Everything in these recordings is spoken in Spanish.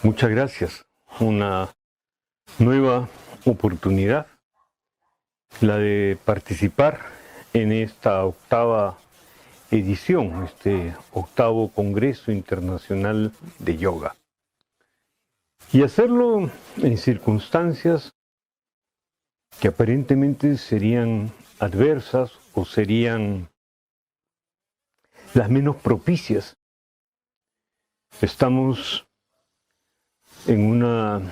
Muchas gracias. Una nueva oportunidad, la de participar en esta octava edición, este octavo Congreso Internacional de Yoga. Y hacerlo en circunstancias que aparentemente serían adversas o serían las menos propicias. Estamos en una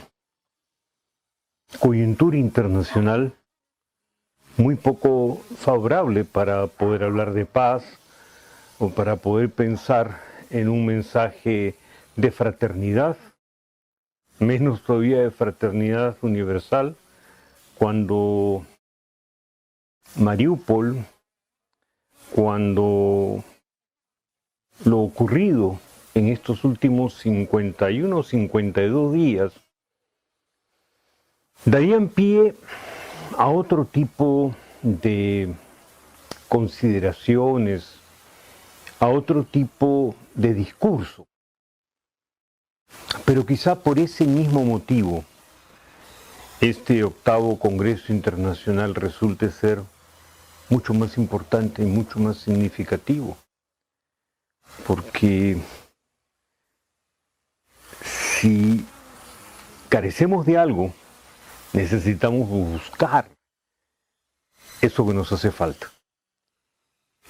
coyuntura internacional muy poco favorable para poder hablar de paz o para poder pensar en un mensaje de fraternidad, menos todavía de fraternidad universal, cuando Mariupol, cuando lo ocurrido en estos últimos 51 52 días darían pie a otro tipo de consideraciones, a otro tipo de discurso. Pero quizá por ese mismo motivo, este octavo Congreso Internacional resulte ser mucho más importante y mucho más significativo. Porque si carecemos de algo, necesitamos buscar eso que nos hace falta.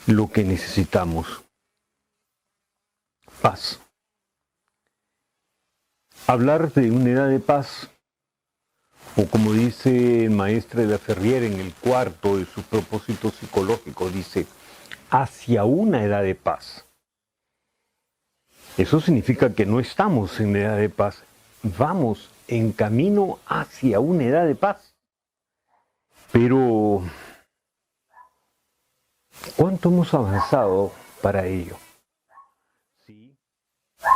Lo que necesitamos. Paz. Hablar de una edad de paz, o como dice el maestro de la Ferrier en el cuarto de su propósito psicológico, dice, hacia una edad de paz. Eso significa que no estamos en edad de paz, vamos en camino hacia una edad de paz. Pero, ¿cuánto hemos avanzado para ello? ¿Sí?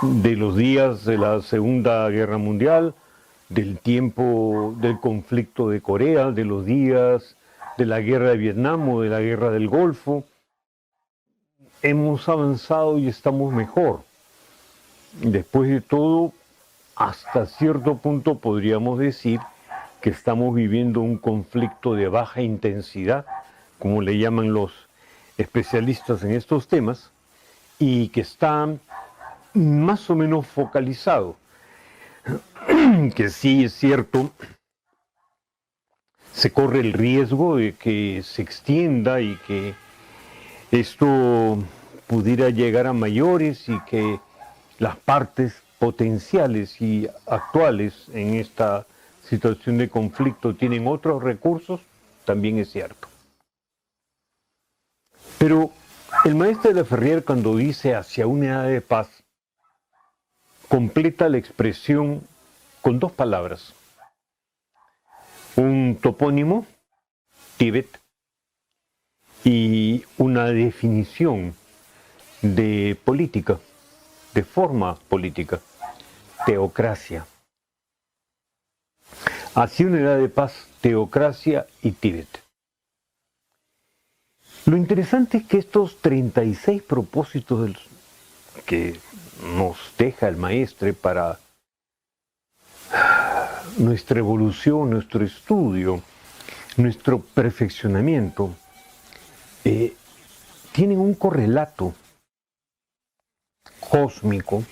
De los días de la Segunda Guerra Mundial, del tiempo del conflicto de Corea, de los días de la guerra de Vietnam o de la guerra del Golfo, hemos avanzado y estamos mejor. Después de todo, hasta cierto punto podríamos decir que estamos viviendo un conflicto de baja intensidad, como le llaman los especialistas en estos temas, y que está más o menos focalizado. Que sí es cierto, se corre el riesgo de que se extienda y que esto pudiera llegar a mayores y que las partes potenciales y actuales en esta situación de conflicto tienen otros recursos, también es cierto. Pero el maestro de la Ferrier, cuando dice hacia una edad de paz, completa la expresión con dos palabras. Un topónimo, Tíbet, y una definición de política, de forma política, teocracia. Hacia una edad de paz, teocracia y Tíbet. Lo interesante es que estos 36 propósitos que nos deja el maestre para nuestra evolución, nuestro estudio, nuestro perfeccionamiento, tienen un correlato cósmico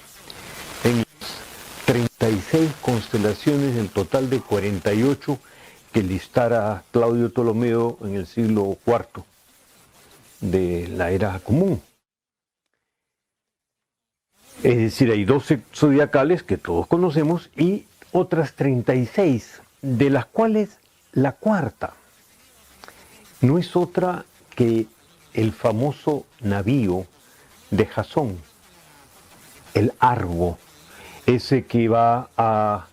en las 36 constelaciones del total de 48 que listara Claudio Ptolomeo en el siglo IV de la era común. Es decir, hay 12 zodiacales que todos conocemos y otras 36, de las cuales la cuarta no es otra que el famoso navío de Jasón, el Argo, ese que va a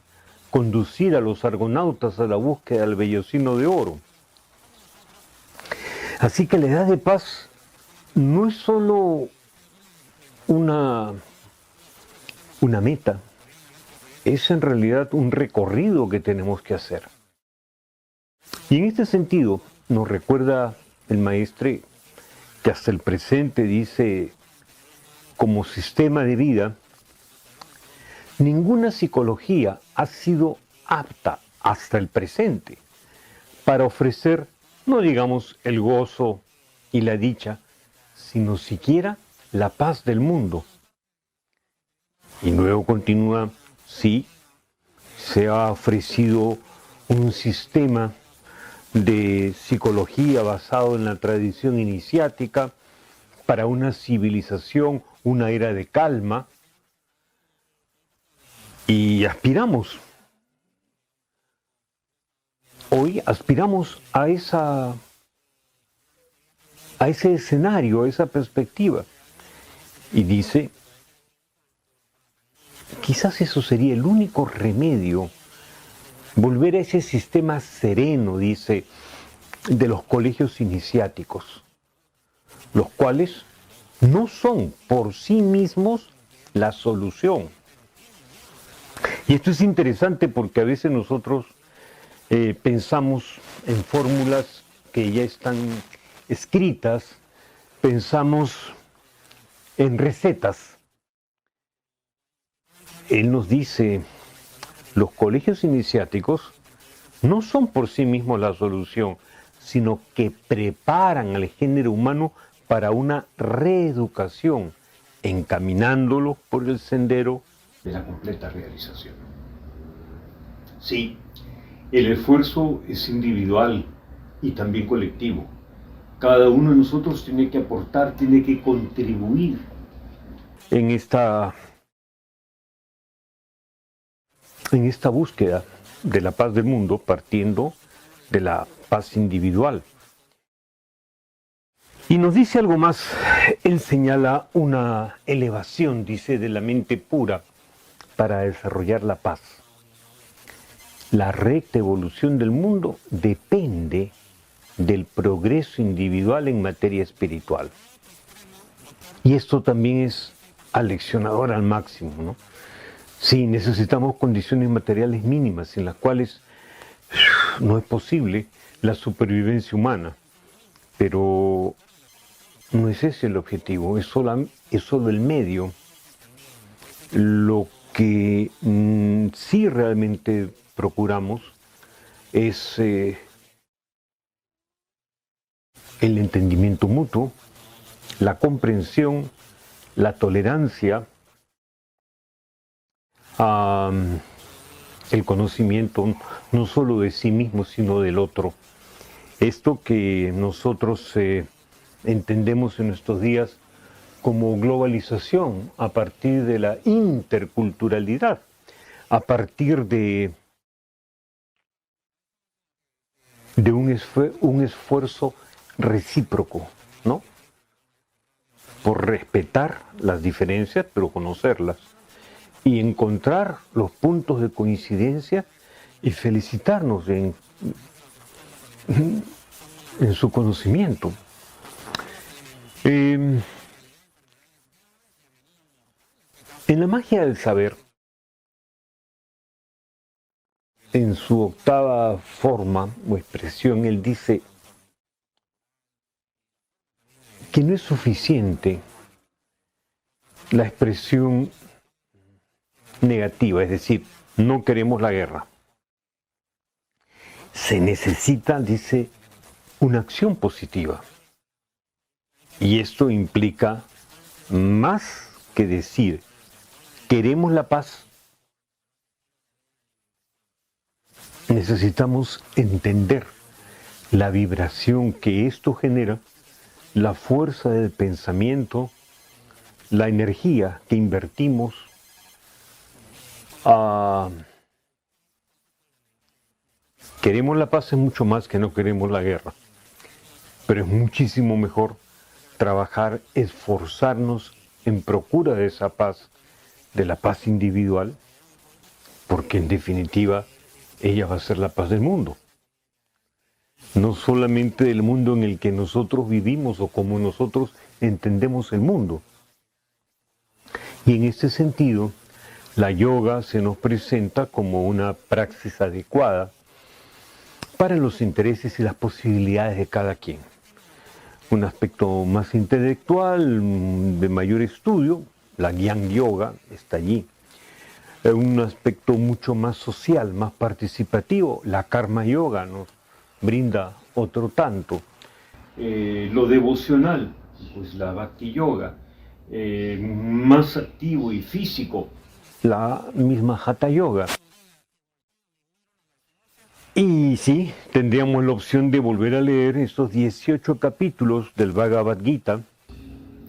conducir a los argonautas a la búsqueda del vellocino de oro. Así que la edad de paz no es solo una meta, es en realidad un recorrido que tenemos que hacer. Y en este sentido nos recuerda el maestre que hasta el presente dice, como sistema de vida, Ninguna psicología ha sido apta hasta el presente para ofrecer, no digamos el gozo y la dicha, sino siquiera la paz del mundo. Y luego continúa, sí, se ha ofrecido un sistema de psicología basado en la tradición iniciática para una civilización, una era de calma, y aspiramos, hoy aspiramos a ese escenario, a esa perspectiva. Y dice, quizás eso sería el único remedio, volver a ese sistema sereno, dice, de los colegios iniciáticos, los cuales no son por sí mismos la solución. Y esto es interesante porque a veces nosotros pensamos en fórmulas que ya están escritas, pensamos en recetas. Él nos dice, los colegios iniciáticos no son por sí mismos la solución, sino que preparan al género humano para una reeducación, encaminándolo por el sendero de la completa realización. Sí, el esfuerzo es individual y también colectivo. Cada uno de nosotros tiene que aportar, tiene que contribuir en esta búsqueda de la paz del mundo, partiendo de la paz individual. Y nos dice algo más. Él señala una elevación, dice, de la mente pura para desarrollar la paz. La recta evolución del mundo depende del progreso individual en materia espiritual. Y esto también es aleccionador al máximo, ¿no? Sí, necesitamos condiciones materiales mínimas en las cuales no es posible la supervivencia humana, pero no es ese el objetivo, es solo el medio. Lo que sí realmente procuramos es el entendimiento mutuo, la comprensión, la tolerancia, el conocimiento no solo de sí mismo, sino del otro. Esto que nosotros entendemos en nuestros días como globalización, a partir de la interculturalidad, a partir de un esfuerzo recíproco, ¿no? Por respetar las diferencias, pero conocerlas, y encontrar los puntos de coincidencia y felicitarnos en su conocimiento. En la magia del saber, en su octava forma o expresión, él dice que no es suficiente la expresión negativa, es decir, no queremos la guerra. Se necesita, dice, una acción positiva. Y esto implica más que decir, queremos la paz. Necesitamos entender la vibración que esto genera, la fuerza del pensamiento, la energía que invertimos queremos la paz es mucho más que no queremos la guerra, pero es muchísimo mejor trabajar, esforzarnos en procura de esa paz, de la paz individual, porque en definitiva ella va a ser la paz del mundo. No solamente del mundo en el que nosotros vivimos o como nosotros entendemos el mundo. Y en este sentido, la yoga se nos presenta como una praxis adecuada para los intereses y las posibilidades de cada quien. Un aspecto más intelectual, de mayor estudio, la Jnana Yoga está allí. un aspecto mucho más social, más participativo. La Karma Yoga nos brinda otro tanto. Lo devocional, pues la Bhakti Yoga, más activo y físico, la misma Hatha Yoga. Y sí, tendríamos la opción de volver a leer estos 18 capítulos del Bhagavad Gita,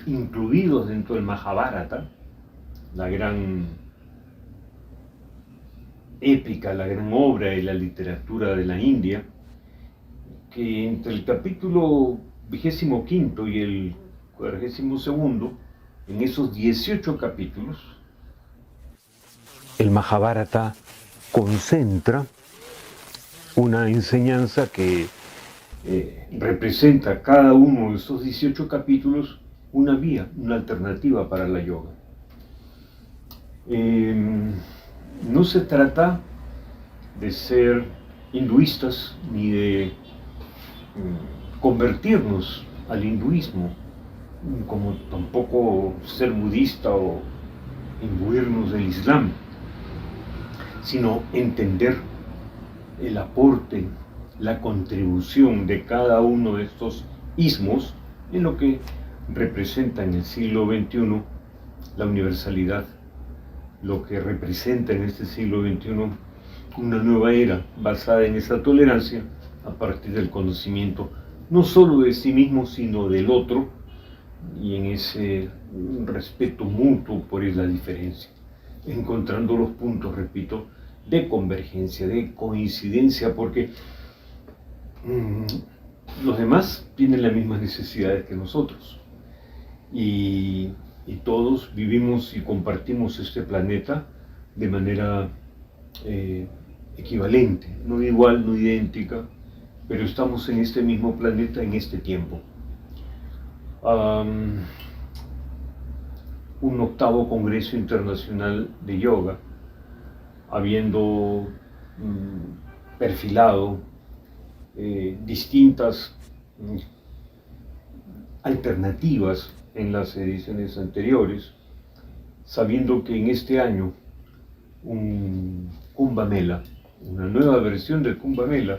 incluidos dentro del Mahabharata, la gran épica, la gran obra de la literatura de la India, que entre el capítulo 25 y el 42, en esos 18 capítulos, el Mahabharata concentra una enseñanza que representa cada uno de esos 18 capítulos una vía, una alternativa para la yoga. No se trata de ser hinduistas ni de convertirnos al hinduismo, como tampoco ser budista o imbuirnos del Islam, sino entender el aporte, la contribución de cada uno de estos ismos en lo que representa en el siglo XXI la universalidad, lo que representa en este siglo XXI una nueva era basada en esa tolerancia a partir del conocimiento no solo de sí mismo sino del otro, y en ese respeto mutuo por la diferencia, encontrando los puntos, repito, de convergencia, de coincidencia, porque los demás tienen las mismas necesidades que nosotros y todos vivimos y compartimos este planeta de manera equivalente, no igual, no idéntica, pero estamos en este mismo planeta en este tiempo. Un 8º Congreso Internacional de Yoga, habiendo perfilado distintas alternativas en las ediciones anteriores, sabiendo que en este año un Kumbh Mela, una nueva versión del Kumbh Mela,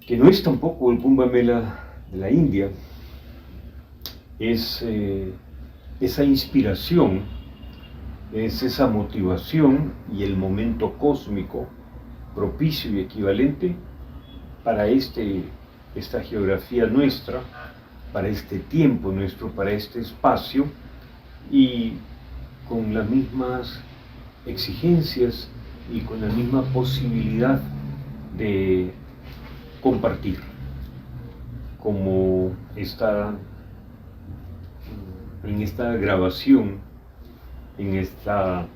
que no es tampoco el Kumbh Mela de la India, es esa inspiración, es esa motivación y el momento cósmico propicio y equivalente para esta geografía nuestra, para este tiempo nuestro, para este espacio, y con las mismas exigencias y con la misma posibilidad de compartir, como está en esta grabación, en esta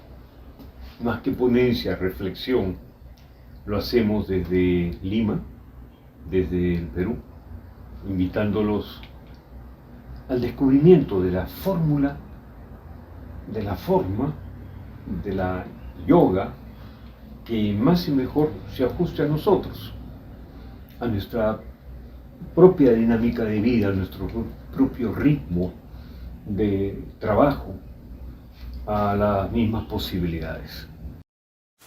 más que ponencia, reflexión, lo hacemos desde Lima, desde el Perú, invitándolos al descubrimiento de la fórmula, de la forma, de la yoga que más y mejor se ajuste a nosotros, a nuestra propia dinámica de vida, a nuestro propio ritmo de trabajo, a las mismas posibilidades.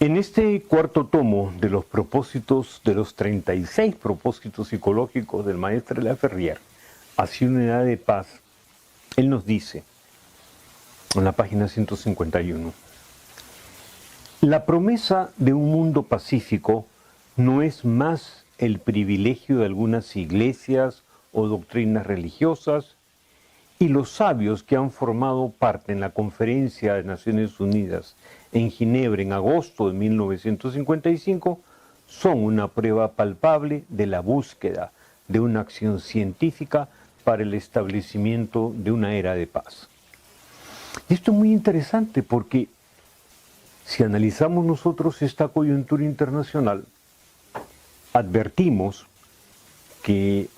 En este 4º tomo de los propósitos, de los 36 propósitos psicológicos del maestro Laferrière, hacia una edad de paz, él nos dice, en la página 151, la promesa de un mundo pacífico no es más el privilegio de algunas iglesias o doctrinas religiosas, y los sabios que han formado parte en la Conferencia de Naciones Unidas en Ginebra en agosto de 1955 son una prueba palpable de la búsqueda de una acción científica para el establecimiento de una era de paz. Y esto es muy interesante porque si analizamos nosotros esta coyuntura internacional, advertimos que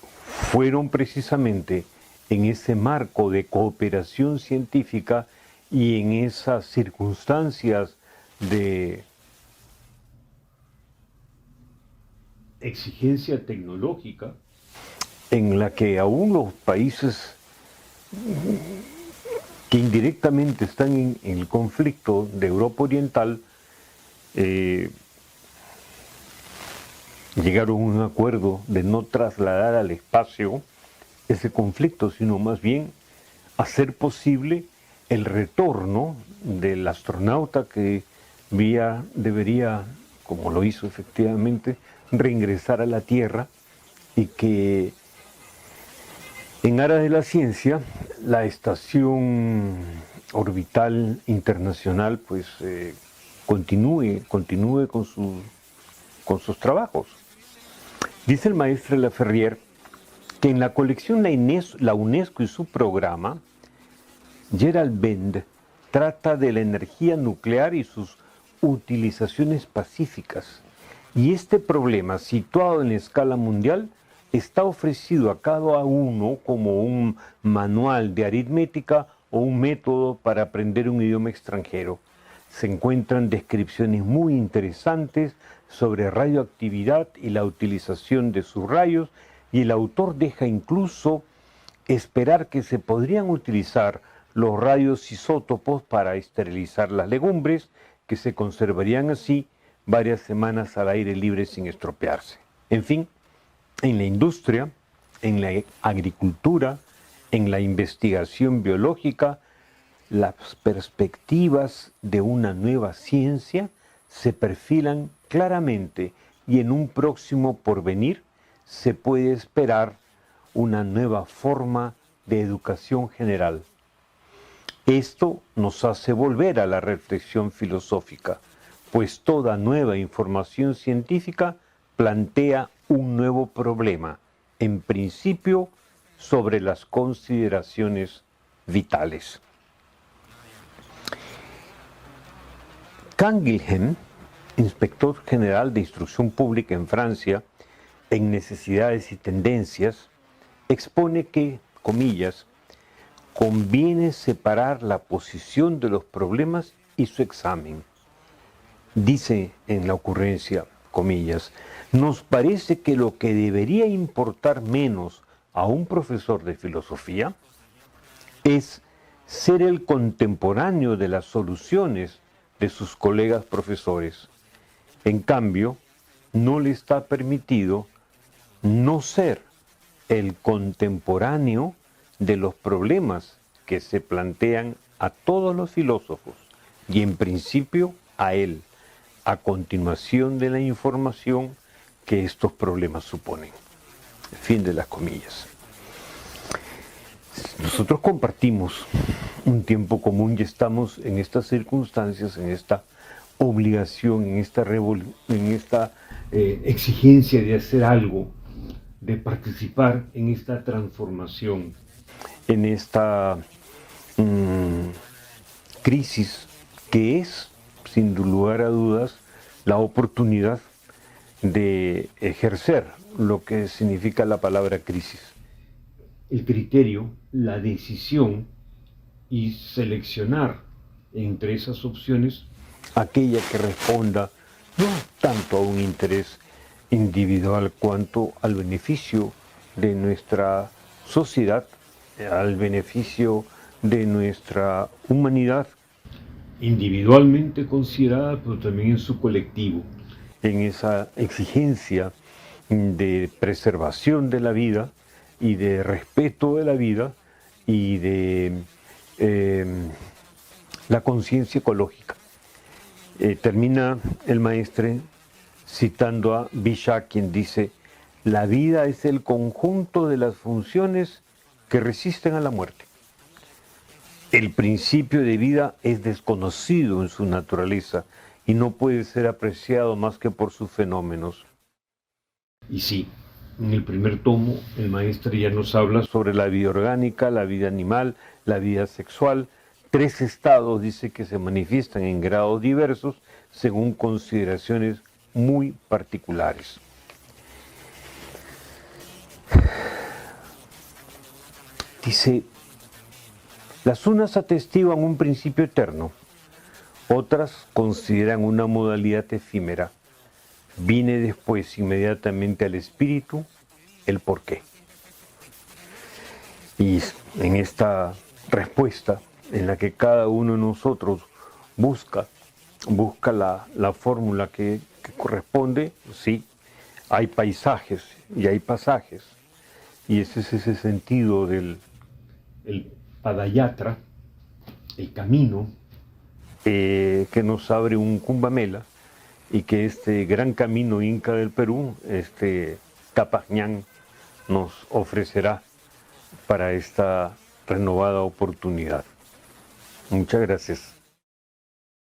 fueron precisamente en ese marco de cooperación científica y en esas circunstancias de exigencia tecnológica, en la que aún los países que indirectamente están en el conflicto de Europa Oriental, llegaron a un acuerdo de no trasladar al espacio ese conflicto, sino más bien hacer posible el retorno del astronauta que debería, como lo hizo efectivamente, reingresar a la Tierra, y que en aras de la ciencia la Estación Orbital Internacional pues continúe con sus trabajos. Dice el maestro Laferrière que en la colección La UNESCO y su programa, Gerald Bend trata de la energía nuclear y sus utilizaciones pacíficas. Y este problema, situado en la escala mundial, está ofrecido a cada uno como un manual de aritmética o un método para aprender un idioma extranjero. Se encuentran descripciones muy interesantes sobre radioactividad y la utilización de sus rayos, y el autor deja incluso esperar que se podrían utilizar los rayos isótopos para esterilizar las legumbres, que se conservarían así varias semanas al aire libre sin estropearse. En fin, en la industria, en la agricultura, en la investigación biológica, las perspectivas de una nueva ciencia se perfilan claramente, y en un próximo porvenir se puede esperar una nueva forma de educación general. Esto nos hace volver a la reflexión filosófica, pues toda nueva información científica plantea un nuevo problema, en principio sobre las consideraciones vitales. Canguilhem, inspector general de Instrucción Pública en Francia, en Necesidades y Tendencias, expone que, comillas, conviene separar la posición de los problemas y su examen. Dice en la ocurrencia, comillas, nos parece que lo que debería importar menos a un profesor de filosofía es ser el contemporáneo de las soluciones de sus colegas profesores. En cambio, no le está permitido no ser el contemporáneo de los problemas que se plantean a todos los filósofos, y en principio a él, a continuación de la información que estos problemas suponen. Fin de las comillas. Nosotros compartimos un tiempo común y estamos en estas circunstancias, en esta obligación, en esta exigencia de hacer algo, de participar en esta transformación, en esta crisis que es, sin lugar a dudas, la oportunidad de ejercer lo que significa la palabra crisis. El criterio, la decisión y seleccionar entre esas opciones aquella que responda no tanto a un interés individual cuanto al beneficio de nuestra sociedad, al beneficio de nuestra humanidad, individualmente considerada, pero también en su colectivo, en esa exigencia de preservación de la vida y de respeto de la vida y de la conciencia ecológica. Termina el maestre citando a Bichat, quien dice: la vida es el conjunto de las funciones que resisten a la muerte. El principio de vida es desconocido en su naturaleza y no puede ser apreciado más que por sus fenómenos. Y sí, en el primer tomo el maestro ya nos habla sobre la vida orgánica, la vida animal, la vida sexual. 3 estados, dice, que se manifiestan en grados diversos según consideraciones muy particulares. Dice: las unas atestiguan un principio eterno, otras consideran una modalidad efímera. Viene después inmediatamente al espíritu el porqué. Y en esta respuesta en la que cada uno de nosotros busca la fórmula que corresponde. Sí, hay paisajes y hay pasajes, y ese es ese sentido del el Padayatra, el camino que nos abre un Cumbamela, y que este gran camino inca del Perú, este Capañán, nos ofrecerá para esta renovada oportunidad. Muchas gracias.